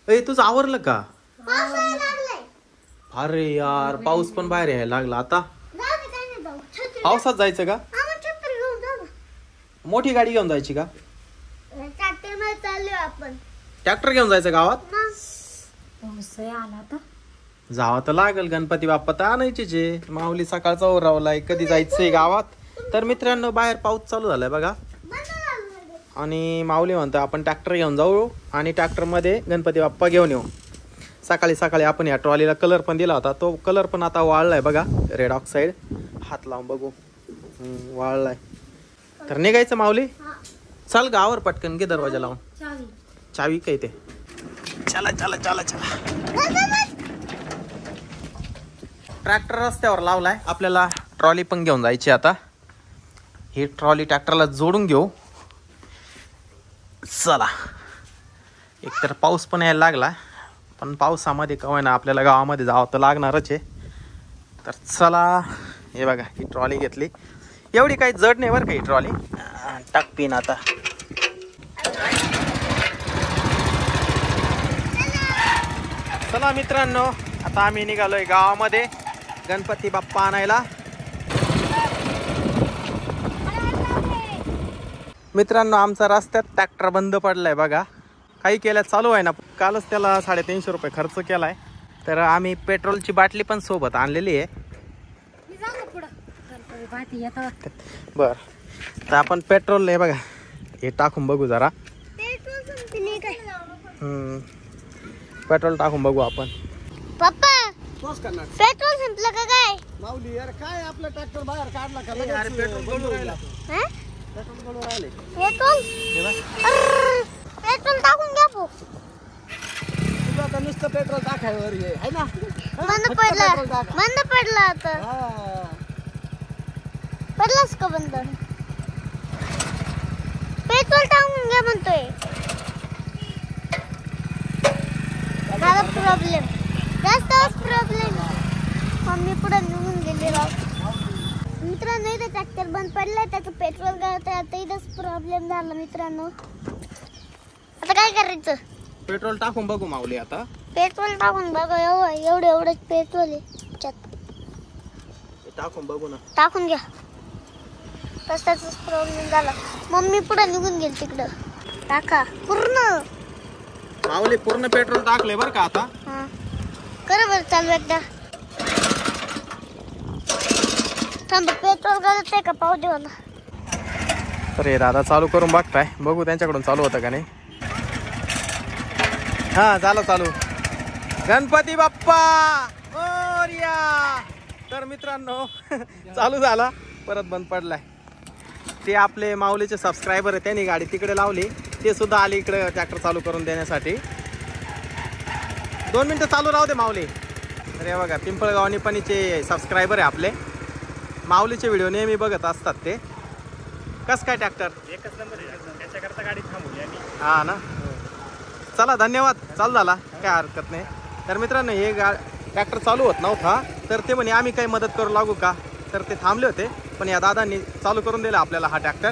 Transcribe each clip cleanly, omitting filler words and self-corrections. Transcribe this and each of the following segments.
ए तुझं आवरलं का? अरे यार पाऊस पण बाहेर यायला लागला आता. पावसात जायचं का? मोठी गाडी घेऊन जायची का? ट्रॅक्टर घेऊन जायचं गावात? जावं तर लागल. गणपती बाप्पा तर आणायचे. माऊली सकाळचा ओरावलाय, कधी जायचंय गावात. तर मित्रांनो बाहेर पाऊस चालू झालाय बघा. आणि माऊली म्हणतो आपण ट्रॅक्टर घेऊन जाऊ आणि ट्रॅक्टर मध्ये गणपती बाप्पा घेऊन येऊ. सकाळी सकाळी आपण या ट्रॉलीला कलर पण दिला होता, तो कलर पण आता वाळलाय बघा. रेड ऑक्साईड हात लावून बघू. वाळलाय. तर निघायचं माऊली. चल गावावर पटकन घे दरवाजा लावून. चावी काय ते. चला चला चला चला. ट्रॅक्टर रस्त्यावर लावलाय. आपल्याला ट्रॉली पण घेऊन जायची आता. ही ट्रॉली ट्रॅक्टरला जोडून घेऊ. चला. एकतर पाऊस पण यायला लागला, पण पावसामध्ये कवाय ना आपल्याला गावामध्ये जावं तर लागणारच आहे. तर चला. हे बघा ही ट्रॉली घेतली. एवढी काही जड नाही बरं का ही ट्रॉली. टाकपीन आता. चला मित्रांनो आता आम्ही निघालोय गावामध्ये गणपती बाप्पा आणायला. मित्रांनो आमचा रस्त्यात ट्रॅक्टर बंद पडलाय बघा. काही केल्या चालू आहे ना. कालच त्याला 350 रुपये खर्च केलाय. तर आम्ही पेट्रोलची बाटली पण सोबत आणलेली आहे. बर तर आपण पेट्रोल आहे बघा हे टाकून बघू जरा. पेट्रोल टाकून बघू आपण. पप्पा पेट्रोल संपलं का काय? माऊली यार काय आपला ट्रॅक्टर बाहेर काढला का? पेट्रोल गळून राहिलं. पेट्रोल गळून राहिले. पेट्रोल टाकून घ्या भाऊ. तुझं आता नुसतं पेट्रोल टाकायवर आहे ना. बंद पडला आता. पडलास का बंद? पेट्रोल टाकून घ्या म्हणतोय. मला प्रॉब्लेम जास्त प्रॉब्लेम. मम्मी पुढे निघून गेले राव. मित्रांनो इथे ट्रॅक्टर बंद पडलाय, त्याचं पेट्रोल गळतंय. आता इथंच प्रॉब्लेम झाला मित्रांनो. आता काय करायचं? पेट्रोल टाकून बघू माऊली आता. पेट्रोल टाकून बघा. एवढं पेट्रोल आहे. टाकून बघू ना. टाकून घ्या. कशाचाच प्रॉब्लेम झाला. मम्मी पुढे निघून गेली तिकडं. टाका पूर्ण. माऊली पूर्ण पेट्रोल टाकले बरं का आता. कर बरं चालू एकदा. थांब पेट्रोल गळत आहे का पाहू देऊ ना. तर हे दादा चालू करून बघताय. बघू त्यांच्याकडून चालू होतं का नाही. हा झालं चालू. गणपती बाप्पा मोरया. तर मित्रांनो चालू झाला, परत बंद पडलाय. ते आपले माऊलीचे सबस्क्रायबर आहे, त्यांनी गाडी तिकडे लावली. ते सुद्धा आले इकडे ट्रॅक्टर चालू करून देण्यासाठी. 2 मिनिटं चालू राहू दे माऊली. तर हे बघा पिंपळगाव निपाणीचे सबस्क्रायबर आहे आपले. माऊलीचे व्हिडिओ नेहमी बघत असतात ते. कसं काय ट्रॅक्टर? एकच नंबर आहे. त्याच्याकरता गाडी थांबवली आम्ही. हा ना. चला धन्यवाद. चालू झाला काय हरकत नाही. तर मित्रांनो हे ट्रॅक्टर चालू होत नव्हता, तर ते म्हणे आम्ही काही मदत करू लागू का. तर ते थांबले होते, पण या दादांनी चालू करून दिला आपल्याला हा ट्रॅक्टर.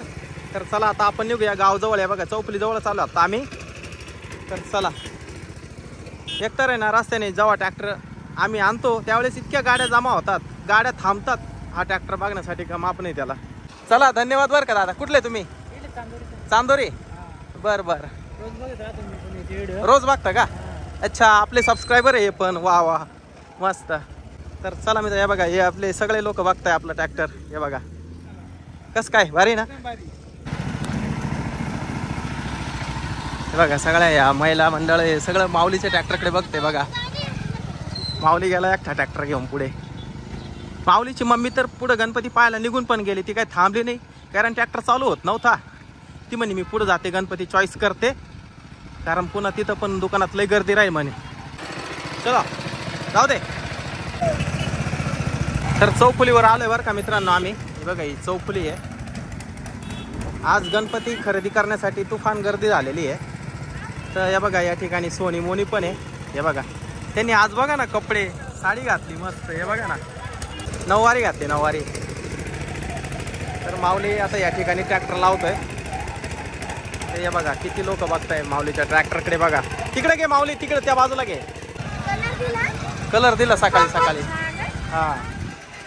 तर चला आता आपण निघूया. गावजवळ आहे बघा, चौफुली जवळ चालू आता आम्ही. तर चला. एकतर आहे ना रस्त्याने जेव्हा ट्रॅक्टर आम्ही आणतो त्यावेळेस इतक्या गाड्या जमा होतात, गाड्या थांबतात हा ट्रॅक्टर बघण्यासाठी. का माप नाही त्याला. चला धन्यवाद बरं का दादा. कुठले तुम्ही? चांदोरी. बर बर. रोज बघता का? अच्छा आपले सबस्क्रायबर आहे हे पण. वा वा मस्त. तर चला मित्र हे बघा हे आपले सगळे लोक बघताय आपला ट्रॅक्टर. हे बघा कसं काय भारी ना. हे बघा सगळ्या या महिला मंडळ हे सगळं माऊलीच्या ट्रॅक्टरकडे बघते बघा. माऊली गेला एकटा ट्रॅक्टर घेऊन पुढे. माऊलीची मम्मी तर पुढे गणपती पाहायला निघून पण गेली. ती काही थांबली नाही, कारण ट्रॅक्टर चालू होत नव्हता. ती म्हणे मी पुढे जाते, गणपती चॉईस करते, कारण पुन्हा तिथं पण दुकानात लई गर्दी राहील म्हणे. चला जाऊ दे. तर चौफुलीवर आलोय बरं का मित्रांनो आम्ही. बघा ही चौफुली आहे. आज गणपती खरेदी करण्यासाठी तुफान गर्दी झालेली आहे. तर हे बघा या ठिकाणी सोनी मोनी पण आहे. हे बघा त्यांनी आज बघा ना कपडे साडी घातली मस्त. हे बघा ना नऊवारी घातली नऊवारी. तर माऊली आता या ठिकाणी ट्रॅक्टर लावतोय. हे बघा किती लोक बघताय माऊलीच्या ट्रॅक्टरकडे बघा. तिकडे घे माऊली, तिकडे त्या बाजूला घे. कलर दिला सकाळी सकाळी. हा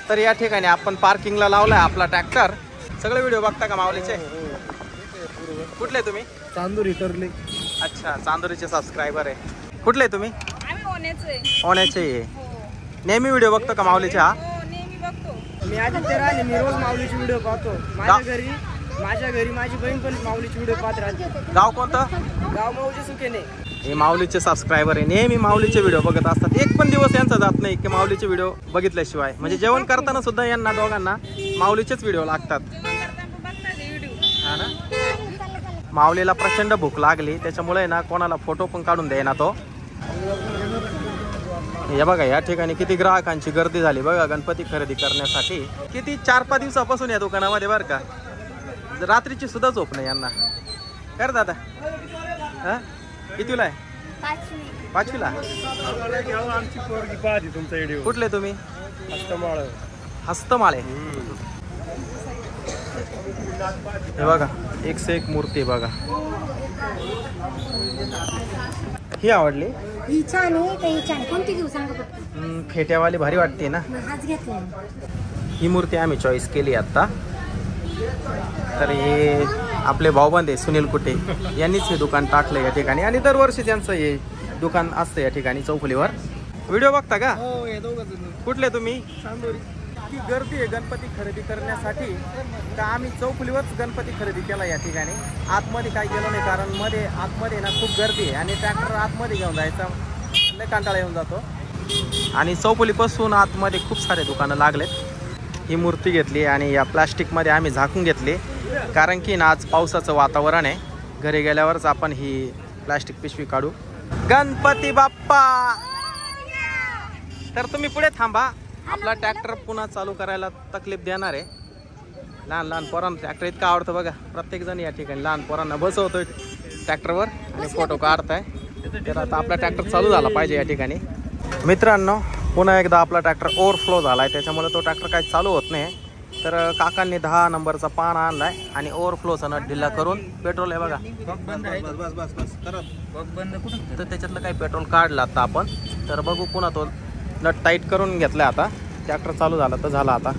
तर या ठिकाणी आपण पार्किंगला लावलाय आपला ट्रॅक्टर. सगळे व्हिडिओ बघता का माऊलीचे? कुठले तुम्ही? चांदूर इतरले. अच्छा, चांदोरीचे सबस्क्रायबर आहे. कुठले तुम्ही? ओण्याचे. नेहमी व्हिडिओ बघतो का माऊलीचे? हा मी आदित्य राणे, मी रोज माऊलीचे व्हिडिओ पाहतो. माझ्या घरी माझी बहीण पण माऊलीचे व्हिडिओ पाहत राहते. गाव कोणतं? गाव मौजे सुकेने. हे माऊलीचे सबस्क्रायबर आहे, नेहमी माऊलीचे व्हिडिओ बघत असतात. एक पण दिवस यांचा जात नाही की माऊलीचे व्हिडिओ बघितल्याशिवाय. म्हणजे जेवण करताना सुद्धा यांना दोघांना माऊलीचेच व्हिडिओ लागतात. हा ना. माऊलीला प्रचंड भूक लागली, त्याच्यामुळे ना कोणाला फोटो पण काढून द्यायना तो. हे बघा या ठिकाणी किती ग्राहकांची गर्दी झाली बघा गणपती खरेदी करण्यासाठी. किती 4-5 दिवसापासून या दुकानामध्ये बरं का. रात्रीची सुद्धा झोप नाही यांना. कर दादा. हा कितीला आहे? 5वीला. आमची पोरगी पाहते तुमचा व्हिडिओ. कुठले तुम्ही? हस्तमाळ. हस्तमाळे. हे बघा एक से एक मूर्ती बघा. ही आवडली. ही छान आहे का? ही छान कोणती घेऊ सांगा फक्त. फेट्यावाली भारी वाटते ना. हाच घेतला. ही मूर्ती आम्ही चॉईस केली आता. तर हे आपले भाऊबंद सुनील कुटे यांनीच हे दुकान टाकलं या ठिकाणी. आणि दरवर्षी त्यांचं हे दुकान असतं या ठिकाणी चौफुलीवर. व्हिडिओ बघता का? हो, हे दोघं कुठले तुम्ही? चांदोरी. की गर्दी आहे गणपती खरेदी करण्यासाठी. तर आम्ही चौफुलीवरच गणपती खरेदी केला या ठिकाणी. आतमध्ये काय गेलो नाही, कारण आतमध्ये ना खूप गर्दी आहे आणि ट्रॅक्टर आतमध्ये घेऊन जायचा लय कंटाळा येऊन जातो. आणि चौफुलीपासून आतमध्ये खूप सारे दुकानं लागलेत. ही मूर्ती घेतली आणि या प्लास्टिकमध्ये आम्ही झाकून घेतली, कारण की ना आज पावसाचं वातावरण आहे. घरी गेल्यावरच आपण ही प्लास्टिक पिशवी काढू. गणपती बाप्पा. तर तुम्ही पुढे थांबा, आपला ट्रॅक्टर पुन्हा चालू करायला तकलीफ देणार आहे. लहान लहान पोरांना ट्रॅक्टर इतकं आवडतं बघा. प्रत्येक जण या ठिकाणी लहान पोरांना बसवतोय ट्रॅक्टरवर आणि फोटो काढताय. तर आता आपला ट्रॅक्टर चालू झाला पाहिजे या ठिकाणी. मित्रांनो पुन्हा एकदा आपला ट्रॅक्टर ओव्हरफ्लो झाला आहे, त्याच्यामुळे तो ट्रॅक्टर काही चालू होत नाही. तर काकांनी 10 नंबरचा पान आणला आहे आणि ओव्हरफ्लोचा नट ढिला करून पेट्रोल आहे बघा. तर त्याच्यातलं काही पेट्रोल काढलं आता आपण. तर बघू पुन्हा तो नट टाईट करून घेतला. आता ट्रॅक्टर चालू झाला तर झाला. आता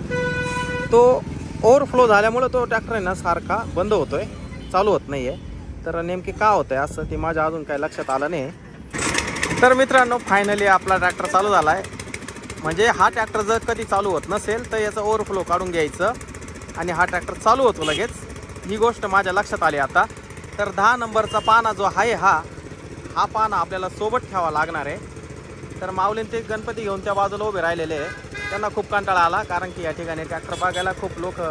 तो ओव्हरफ्लो झाल्यामुळे तो ट्रॅक्टर आहे ना सारखा बंद होतोय, चालू होत नाही आहे. तर नेमके का होतंय असं ते माझ्या अजून काही लक्षात आलं नाही. तर मित्रांनो फायनली आपला ट्रॅक्टर चालू झाला आहे. म्हणजे हा ट्रॅक्टर जर कधी चालू होत नसेल तर याचा ओव्हरफ्लो काढून घ्यायचं आणि हा ट्रॅक्टर चालू होतो लगेच. ही गोष्ट माझ्या लक्षात आली आता. तर 10 नंबरचा पाना जो आहे हा पाना आपल्याला सोबत ठेवावा लागणार आहे. तर माऊलीन ते गणपती घेऊन त्या बाजूला उभे राहिलेले आहे. त्यांना खूप कंटाळा आला, कारण की या ठिकाणी ट्रॅक्टर बघायला खूप लोक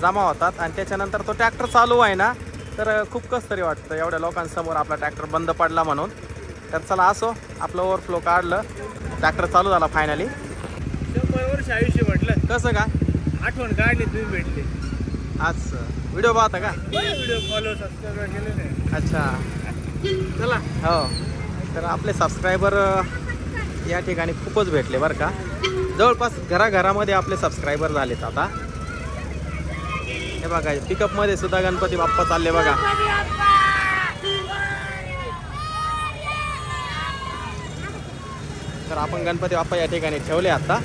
जमा होतात आणि त्याच्यानंतर तो ट्रॅक्टर चालू आहे ना, तर खूप कसं तरी वाटतं एवढ्या लोकांसमोर आपला ट्रॅक्टर बंद पडला म्हणून. तर चला असो, आपलं ओव्हरफ्लो काढलं, ट्रॅक्टर चालू झाला फायनली. 100 वर्ष आयुष्य म्हटलं. कसं का आठवण काढली तुम्ही भेटले आज. व्हिडिओ पाहता का? व्हिडिओ फॉलो सबस्क्राईब केले नाही. अच्छा चला. हो, तर आपले सबस्क्रायबर या ठिकाणी खूपच भेटले बरं का. जवळपास घराघरामध्ये आपले सबस्क्रायबर झालेत आता. हे बघा पिकअपमध्ये सुद्धा गणपती बाप्पा चालले बघा. तर आपण गणपती बाप्पा या ठिकाणी ठेवले. आता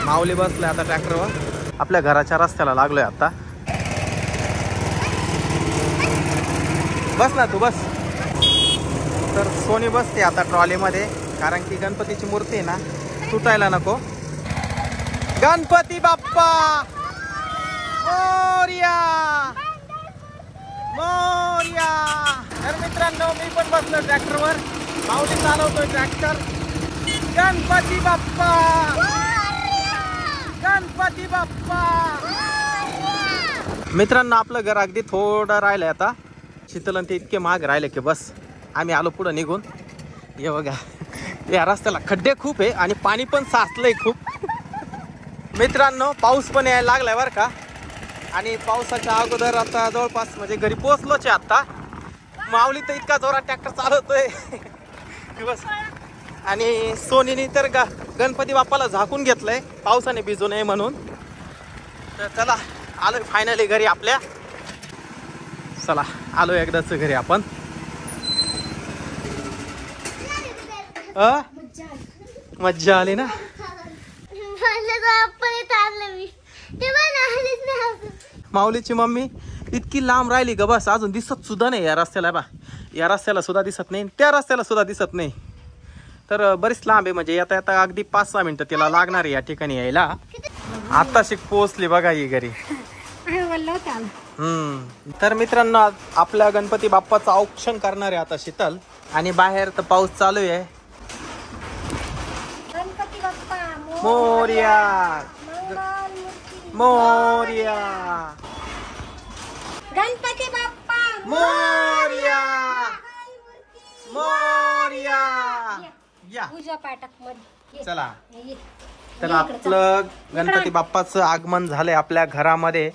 माऊली बसले आता ट्रॅक्टरवर. आपल्या घराच्या रस्त्याला लागलोय आता. बस ना तू बस. तर सोनी बसते आता ट्रॉलीमध्ये, कारण की गणपतीची मूर्ती आहे ना तुटायला नको. गणपती बाप्पा मोरया मोरया. तर मित्रांनो मी पण बसलो ट्रॅक्टरवर, माऊली चालवतोय ट्रॅक्टर. गणपती बाप्पा गणपती बाप्पा. मित्रांनो आपलं घर अगदी थोडं राहिलंय आता. शीतलन ते इतके महाग राहिले की बस आम्ही आलो पुढं निघून. हे बघा या रस्त्याला खड्डे खूप आहे आणि पाणी पण साचलंय खूप. मित्रांनो पाऊस पण यायला लागलाय बरं का. आणि पावसाच्या अगोदर आता जवळपास म्हणजे घरी पोहोचलोच आहे आता. माऊली तर इतका जोरात ट्रॅक्टर चालवतोय बस. आणि सोनीने तर गणपती बाप्पाला झाकून घेतलंय पावसाने भिजू नये म्हणून. तर चला आलोय फायनली घरी आपल्या. चला आलो एकदाच घरी आपण. मज्जा आली ना. माऊलीची मम्मी इतकी लांब राहिली ग बस, अजून दिसत सुद्धा नाही या रस्त्याला. बा या रस्त्याला सुद्धा दिसत नाही, त्या रस्त्याला सुद्धा दिसत नाही. तर बरीच लांब आहे, म्हणजे येता येता अगदी 5-6 मिनिटं तिला लागणार आहे या ठिकाणी यायला. आता शिक पोहोचली बघा ही घरी. तर मित्रांनो आपल्या गणपती बाप्पाचं औक्षण करणार आहे आता शीतल. आणि बाहेर तर पाऊस चालू आहे. गणपती बाप्पा मोरया मोरया गणपती बाप्पा मोरया मोरया. या पूजा पाठक मध्ये चला. तर आपलं गणपती बाप्पाचं आगमन झालंय आपल्या घरामध्ये.